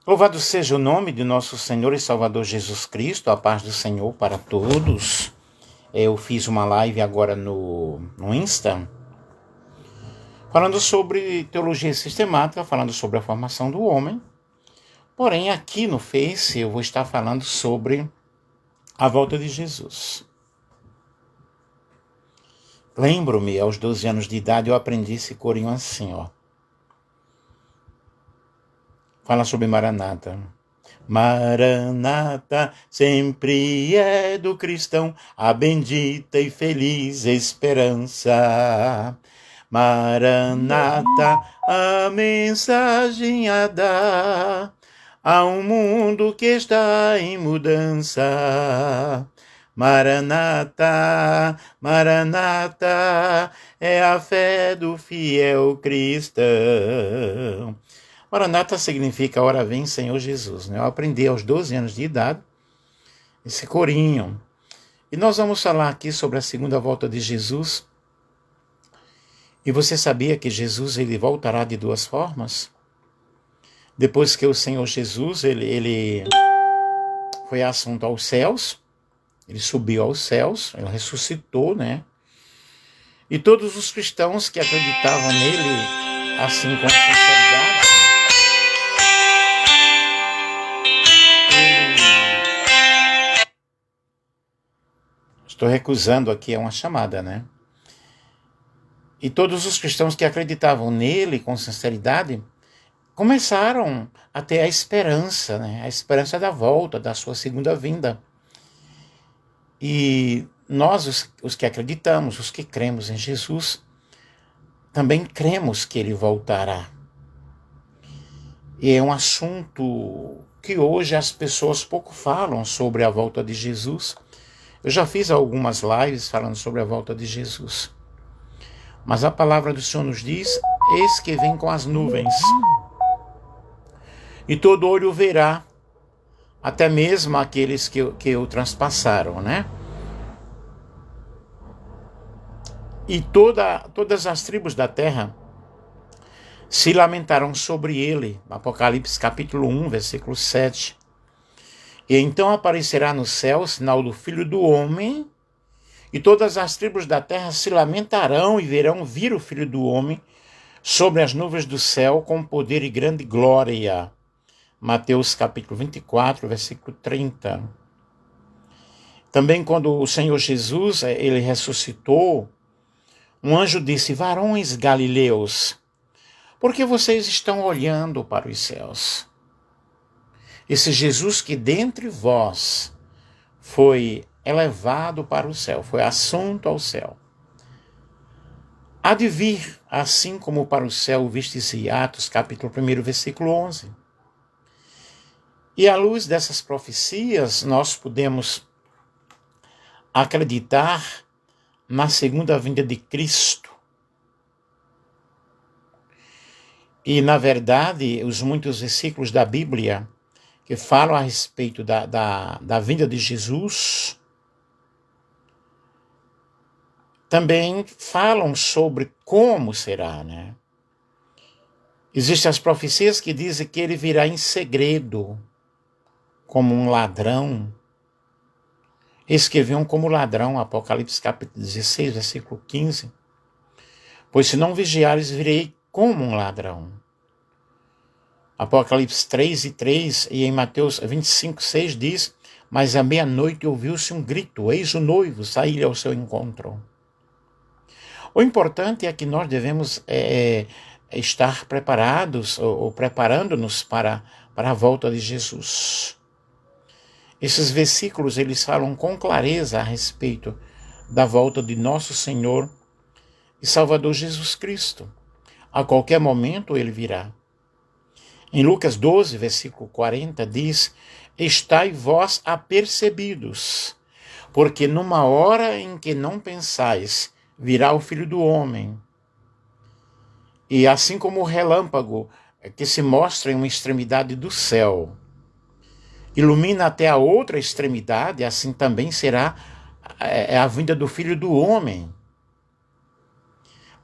Louvado seja o nome de nosso Senhor e Salvador Jesus Cristo, a paz do Senhor para todos. Eu fiz uma live agora no Insta, falando sobre teologia sistemática, falando sobre a formação do homem. Porém, aqui no Face eu vou estar falando sobre a volta de Jesus. Lembro-me, aos 12 anos de idade, eu aprendi esse corinho assim, ó. Fala sobre Maranata. Maranata, sempre é do cristão a bendita e feliz esperança. Maranata, a mensagem a dar a um mundo que está em mudança. Maranata, Maranata, é a fé do fiel cristão. Maranata significa Ora vem Senhor Jesus. Eu aprendi aos 12 anos de idade esse corinho. E nós vamos falar aqui sobre a segunda volta de Jesus. E você sabia que Jesus ele voltará de duas formas? Depois que o Senhor Jesus ele foi assunto aos céus, ele subiu aos céus, ele ressuscitou, né? E todos os cristãos que acreditavam nele, assim com sinceridade, estou recusando aqui, é uma chamada, né? E todos os cristãos que acreditavam nele com sinceridade começaram a ter a esperança, né? A esperança da volta, da sua segunda vinda. E nós, os que acreditamos, os que cremos em Jesus, também cremos que ele voltará. E é um assunto que hoje as pessoas pouco falam sobre a volta de Jesus. Eu já fiz algumas lives falando sobre a volta de Jesus. Mas a palavra do Senhor nos diz, eis que vem com as nuvens. E todo olho verá, até mesmo aqueles que o transpassaram, né? E todas as tribos da terra se lamentaram sobre ele. Apocalipse capítulo 1, versículo 7. E então aparecerá no céu o sinal do Filho do Homem, e todas as tribos da terra se lamentarão e verão vir o Filho do Homem sobre as nuvens do céu com poder e grande glória. Mateus capítulo 24, versículo 30. Também quando o Senhor Jesus ele ressuscitou, um anjo disse: varões galileus, por que vocês estão olhando para os céus? Esse Jesus que dentre vós foi elevado para o céu, foi assunto ao céu, há de vir, assim como para o céu viste-se Atos, capítulo 1, versículo 11. E à luz dessas profecias, nós podemos acreditar na segunda vinda de Cristo. E, na verdade, os muitos versículos da Bíblia que falam a respeito da vinda de Jesus, também falam sobre como será, né? Existem as profecias que dizem que ele virá em segredo, como um ladrão. Eis que vem como ladrão, Apocalipse capítulo 16, versículo 15. Pois se não vigiares, virei como um ladrão. Apocalipse 3:3 e em Mateus 25:6 diz: mas à meia-noite ouviu-se um grito, eis o noivo, saí ao seu encontro. O importante é que nós devemos estar preparados ou preparando-nos para a volta de Jesus. Esses versículos eles falam com clareza a respeito da volta de nosso Senhor e Salvador Jesus Cristo. A qualquer momento ele virá. Em Lucas 12, versículo 40, diz: estai vós apercebidos, porque numa hora em que não pensais, virá o Filho do Homem. E assim como o relâmpago que se mostra em uma extremidade do céu, ilumina até a outra extremidade, assim também será a vinda do Filho do Homem.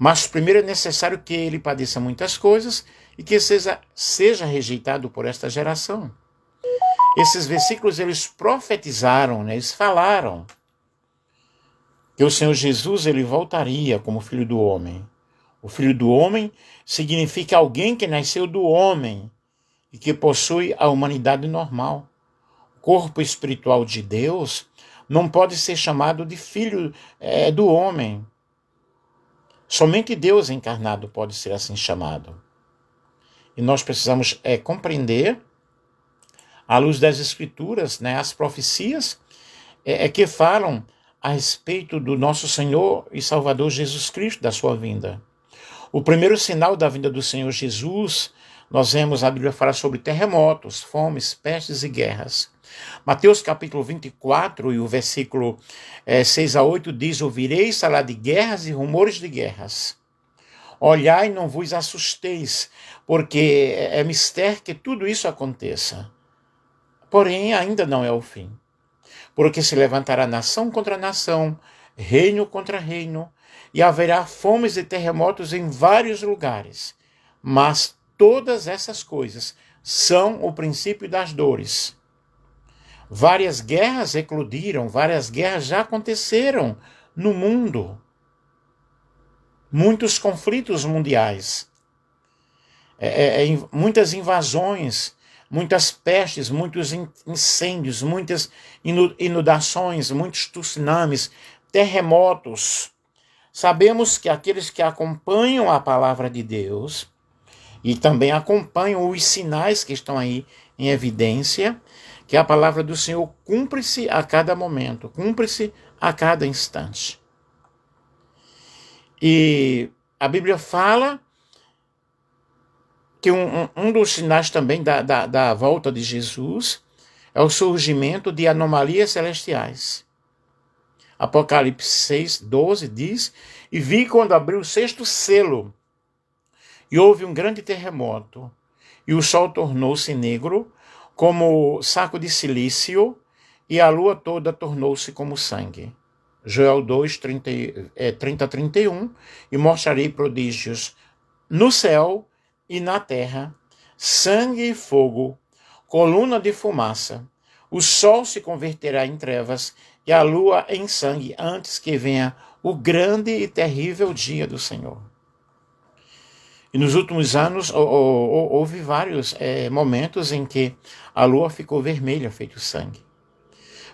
Mas primeiro é necessário que ele padeça muitas coisas e que seja rejeitado por esta geração. Esses versículos eles profetizaram, né? Eles falaram que o Senhor Jesus ele voltaria como Filho do Homem. O Filho do Homem significa alguém que nasceu do homem e que possui a humanidade normal. O corpo espiritual de Deus não pode ser chamado de filho do homem. Somente Deus encarnado pode ser assim chamado. E nós precisamos compreender, à luz das Escrituras, né, as profecias que falam a respeito do nosso Senhor e Salvador Jesus Cristo, da sua vinda. O primeiro sinal da vinda do Senhor Jesus, nós vemos a Bíblia falar sobre terremotos, fomes, pestes e guerras. Mateus capítulo 24 e o versículo 6 a 8 diz: ouvireis falar de guerras e rumores de guerras. Olhai e não vos assusteis, porque é mister que tudo isso aconteça. Porém, ainda não é o fim. Porque se levantará nação contra nação, reino contra reino, e haverá fomes e terremotos em vários lugares. Mas todas essas coisas são o princípio das dores. Várias guerras eclodiram, várias guerras já aconteceram no mundo. Muitos conflitos mundiais, muitas invasões, muitas pestes, muitos incêndios, muitas inundações, muitos tsunamis, terremotos. Sabemos que aqueles que acompanham a palavra de Deus e também acompanham os sinais que estão aí em evidência, que a palavra do Senhor cumpre-se a cada momento, cumpre-se a cada instante. E a Bíblia fala que um dos sinais também da volta de Jesus é o surgimento de anomalias celestiais. Apocalipse 6, 12 diz: e vi quando abriu o sexto selo, e houve um grande terremoto, e o sol tornou-se negro, como saco de silício, e a lua toda tornou-se como sangue. Joel 2, 30 a 31, e mostrarei prodígios no céu e na terra, sangue e fogo, coluna de fumaça. O sol se converterá em trevas e a lua em sangue, antes que venha o grande e terrível dia do Senhor. E nos últimos anos houve vários momentos em que a lua ficou vermelha, feito sangue.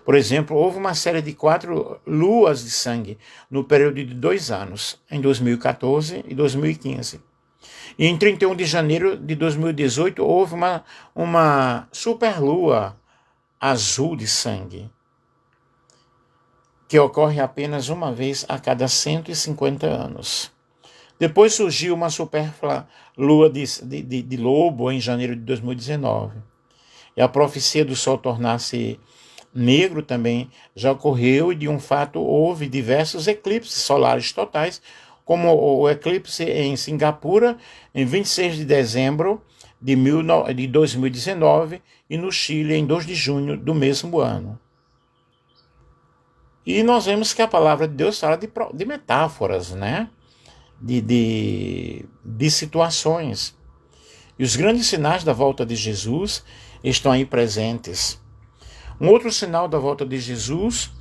Por exemplo, houve uma série de 4 luas de sangue no período de 2 anos, em 2014 e 2015. E em 31 de janeiro de 2018 houve uma superlua azul de sangue, que ocorre apenas uma vez a cada 150 anos. Depois surgiu uma superlua de lobo em janeiro de 2019. E a profecia do sol tornar-se negro também já ocorreu, e de um fato houve diversos eclipses solares totais, como o eclipse em Singapura, em 26 de dezembro de 2019, e no Chile, em 2 de junho do mesmo ano. E nós vemos que a palavra de Deus fala de metáforas, né? De situações. E os grandes sinais da volta de Jesus estão aí presentes. Um outro sinal da volta de Jesus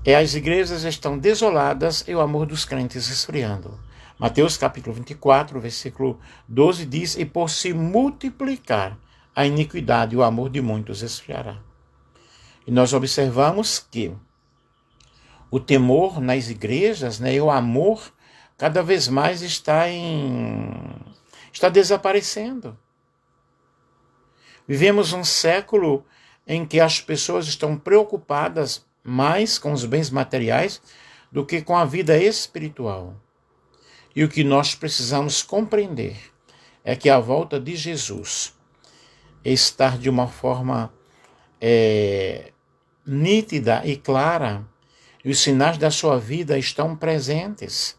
é as igrejas estão desoladas e o amor dos crentes esfriando. Mateus capítulo 24, versículo 12 diz: e por se multiplicar a iniquidade, o amor de muitos esfriará. E nós observamos que o temor nas igrejas, né, e o amor cada vez mais está desaparecendo. Vivemos um século em que as pessoas estão preocupadas mais com os bens materiais do que com a vida espiritual. E o que nós precisamos compreender é que a volta de Jesus está de uma forma nítida e clara, e os sinais da sua vida estão presentes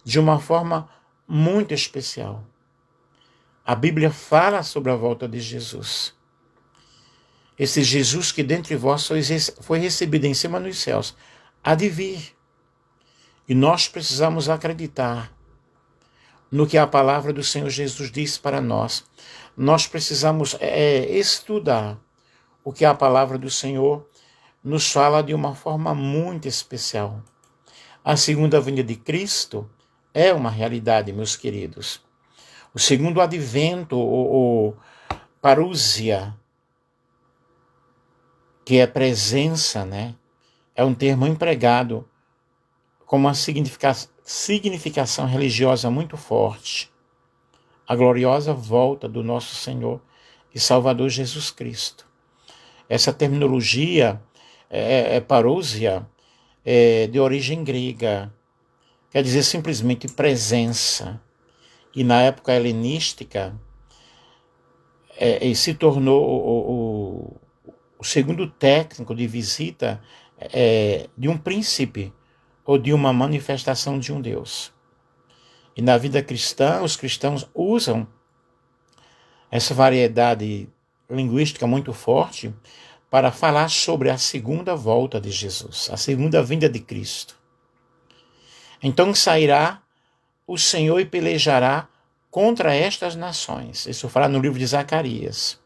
de uma forma muito especial. A Bíblia fala sobre a volta de Jesus. Esse Jesus que dentre vós foi recebido em cima nos céus, há de vir. E nós precisamos acreditar. no que a palavra do Senhor Jesus diz para nós. Nós precisamos estudar o que a palavra do Senhor nos fala de uma forma muito especial. A segunda vinda de Cristo é uma realidade, meus queridos. O segundo advento, ou parúsia, que é presença, né? É um termo empregado com uma significação religiosa muito forte. A gloriosa volta do nosso Senhor e Salvador Jesus Cristo. Essa terminologia parousia, de origem grega, quer dizer simplesmente presença. E na época helenística, se tornou o segundo técnico de visita de um príncipe ou de uma manifestação de um Deus. E na vida cristã, os cristãos usam essa variedade linguística muito forte para falar sobre a segunda volta de Jesus, a segunda vinda de Cristo. Então sairá o Senhor e pelejará contra estas nações. Isso fala no livro de Zacarias.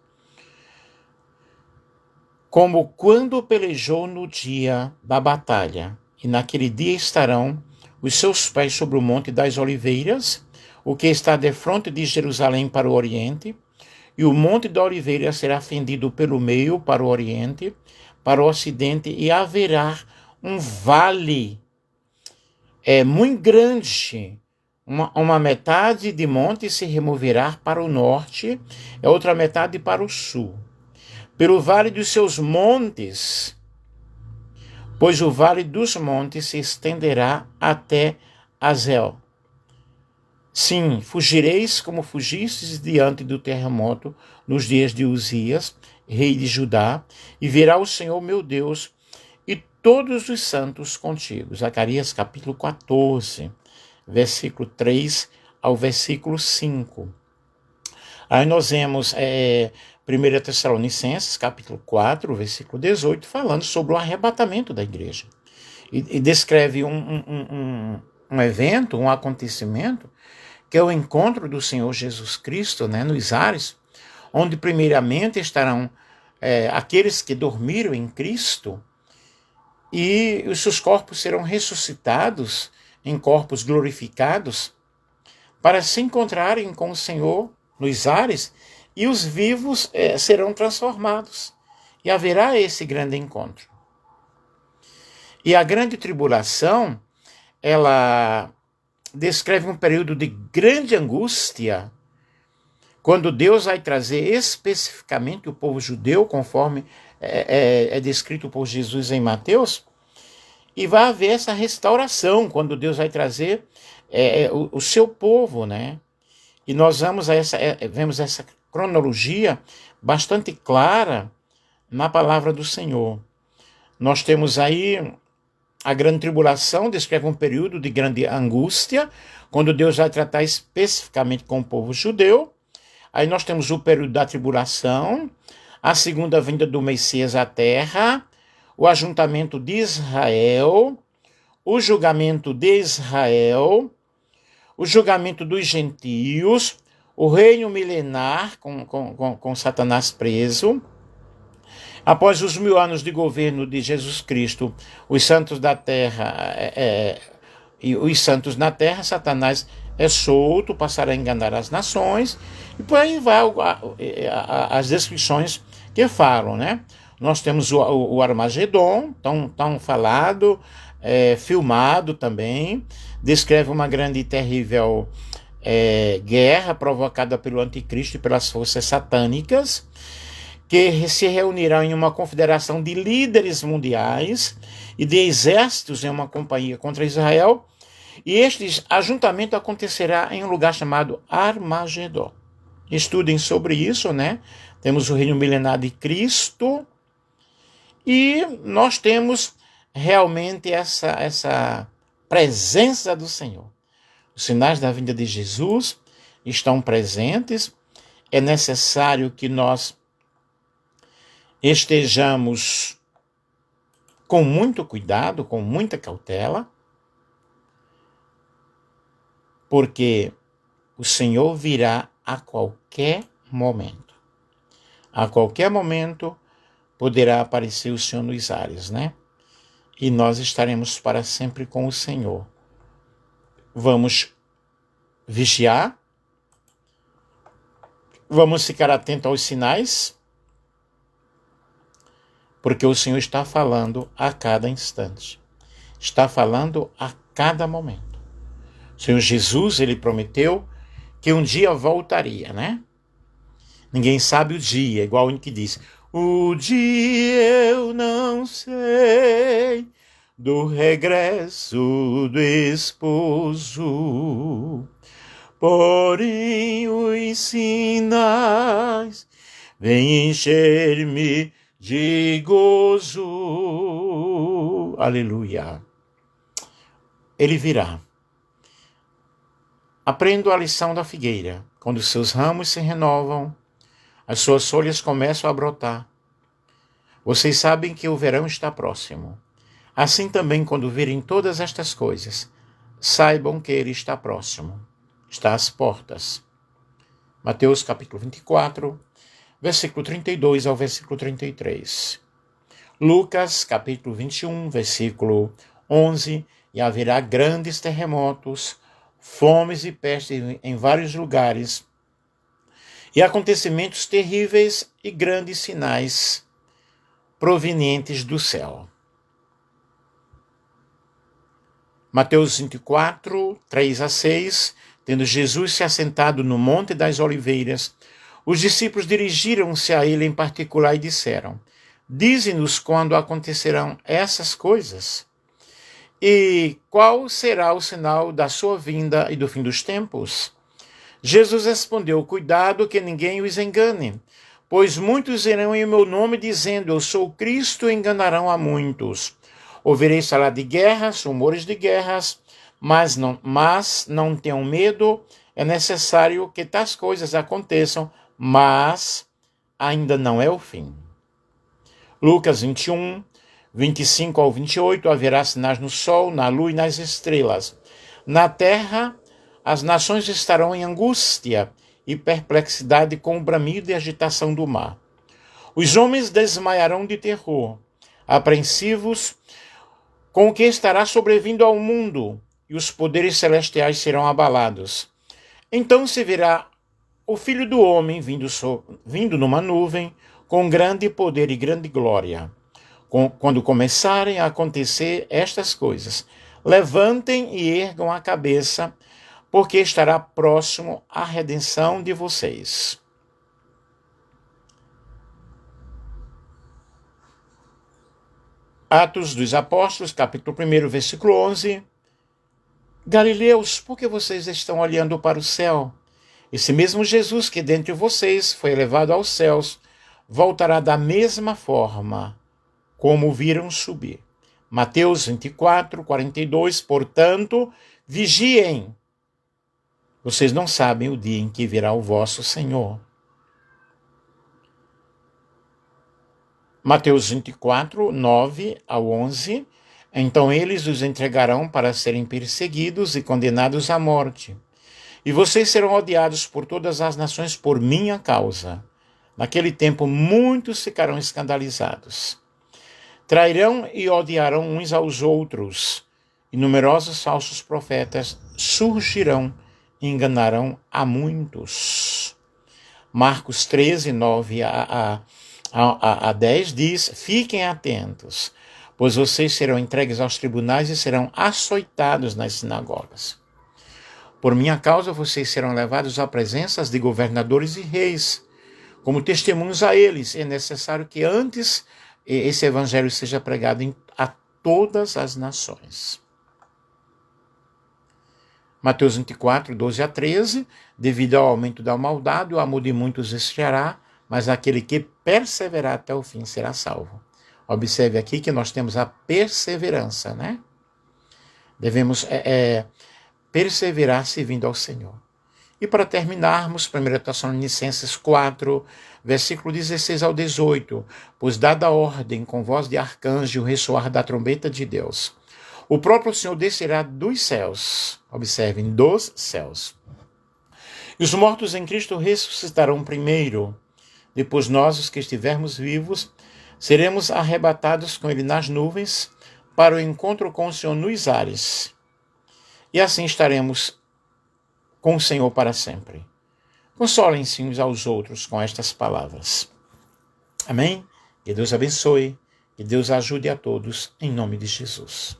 Como quando pelejou no dia da batalha, e naquele dia estarão os seus pés sobre o Monte das Oliveiras, o que está defronte de Jerusalém para o Oriente, e o Monte da Oliveira será fendido pelo meio para o Oriente, para o Ocidente, e haverá um vale muito grande. Uma metade de monte se removerá para o norte, e a outra metade para o sul. Pelo vale dos seus montes, pois o vale dos montes se estenderá até Azel. Sim, fugireis como fugistes diante do terremoto nos dias de Uzias, rei de Judá, e verá o Senhor meu Deus e todos os santos contigo. Zacarias capítulo 14, versículo 3 ao versículo 5. Aí nós vemos 1 Tessalonicenses capítulo 4, versículo 18, falando sobre o arrebatamento da igreja. E descreve um evento, um acontecimento, que é o encontro do Senhor Jesus Cristo, né, nos ares, onde primeiramente estarão aqueles que dormiram em Cristo, e os seus corpos serão ressuscitados em corpos glorificados, para se encontrarem com o Senhor nos ares, e os vivos serão transformados. E haverá esse grande encontro. E a grande tribulação, ela descreve um período de grande angústia, quando Deus vai trazer especificamente o povo judeu, conforme é descrito por Jesus em Mateus, e vai haver essa restauração, quando Deus vai trazer o seu povo, né? E nós vemos essa cronologia bastante clara na palavra do Senhor. Nós temos aí a grande tribulação, descreve um período de grande angústia, quando Deus vai tratar especificamente com o povo judeu. Aí nós temos o período da tribulação, a segunda vinda do Messias à terra, o ajuntamento de Israel, o julgamento de Israel, o julgamento dos gentios, o reino milenar com Satanás preso. Após os 1000 anos de governo de Jesus Cristo, os santos da terra e os santos na terra, Satanás é solto, passará a enganar as nações, e por aí vai as descrições que falam, né? Nós temos o Armagedon, tão falado, filmado também, descreve uma grande e terrível guerra provocada pelo anticristo e pelas forças satânicas, que se reunirão em uma confederação de líderes mundiais e de exércitos em uma companhia contra Israel, e este ajuntamento acontecerá em um lugar chamado Armagedon. Estudem sobre isso, né? Temos o reino milenar de Cristo, e nós temos realmente essa presença do Senhor. Os sinais da vinda de Jesus estão presentes. É necessário que nós estejamos com muito cuidado, com muita cautela, porque O Senhor virá a qualquer momento. A qualquer momento poderá aparecer o Senhor nos ares, né? E nós estaremos para sempre com o Senhor. Vamos vigiar, vamos ficar atentos aos sinais, porque o Senhor está falando a cada instante, está falando a cada momento. O Senhor Jesus, ele prometeu que um dia voltaria, né? Ninguém sabe o dia, igual o que diz: o dia eu não sei do regresso do esposo, porém os sinais vêm encher-me de gozo. Aleluia. Ele virá. Aprendo a lição da figueira. Quando seus ramos se renovam, as suas folhas começam a brotar. Vocês sabem que o verão está próximo. Assim também, quando virem todas estas coisas, saibam que ele está próximo. Está às portas. Mateus capítulo 24, versículo 32 ao versículo 33. Lucas capítulo 21, versículo 11. E haverá grandes terremotos, fomes e pestes em vários lugares, e acontecimentos terríveis e grandes sinais provenientes do céu. Mateus 24, 3 a 6, tendo Jesus se assentado no Monte das Oliveiras, os discípulos dirigiram-se a ele em particular e disseram: dize-nos quando acontecerão essas coisas, e qual será o sinal da sua vinda e do fim dos tempos? Jesus respondeu: cuidado que ninguém os engane, pois muitos irão em meu nome dizendo: eu sou Cristo, e enganarão a muitos. Ouvireis falar de guerras, rumores de guerras, mas não tenham medo, é necessário que tais coisas aconteçam, mas ainda não é o fim. Lucas 21, 25 ao 28, haverá sinais no sol, na lua e nas estrelas. Na terra, as nações estarão em angústia e perplexidade com o bramido e agitação do mar. Os homens desmaiarão de terror, apreensivos com o que estará sobrevindo ao mundo, e os poderes celestiais serão abalados. Então se verá o Filho do Homem vindo numa nuvem, com grande poder e grande glória. Quando começarem a acontecer estas coisas, levantem e ergam a cabeça, porque estará próximo a redenção de vocês. Atos dos Apóstolos, capítulo 1, versículo 11. Galileus, por que vocês estão olhando para o céu? Esse mesmo Jesus que dentre vocês foi elevado aos céus, voltará da mesma forma como o viram subir. Mateus 24, 42. Portanto, vigiem. Vocês não sabem o dia em que virá o vosso Senhor. Mateus 24, 9 ao 11. Então eles os entregarão para serem perseguidos e condenados à morte. E vocês serão odiados por todas as nações por minha causa. Naquele tempo muitos ficarão escandalizados. Trairão e odiarão uns aos outros, e numerosos falsos profetas surgirão e enganarão a muitos. Marcos 13, 9 a 10 diz: fiquem atentos, pois vocês serão entregues aos tribunais e serão açoitados nas sinagogas. Por minha causa vocês serão levados à presença de governadores e reis, como testemunhos a eles. É necessário que antes esse evangelho seja pregado a todas as nações. Mateus 24, 12 a 13. Devido ao aumento da maldade, o amor de muitos esfriará, mas aquele que perseverar até o fim será salvo. Observe aqui que nós temos a perseverança, né? Devemos perseverar servindo ao Senhor. E para terminarmos, 1 Tessalonicenses 4, versículo 16 ao 18. Pois dada a ordem com voz de arcanjo, o ressoar da trombeta de Deus, o próprio Senhor descerá dos céus, observem, dos céus, E os mortos em Cristo ressuscitarão primeiro. Depois nós, os que estivermos vivos, seremos arrebatados com ele nas nuvens para o encontro com o Senhor nos ares. E assim estaremos com o Senhor para sempre. Consolem-se uns aos outros com estas palavras. Amém? Que Deus abençoe, que Deus ajude a todos, em nome de Jesus.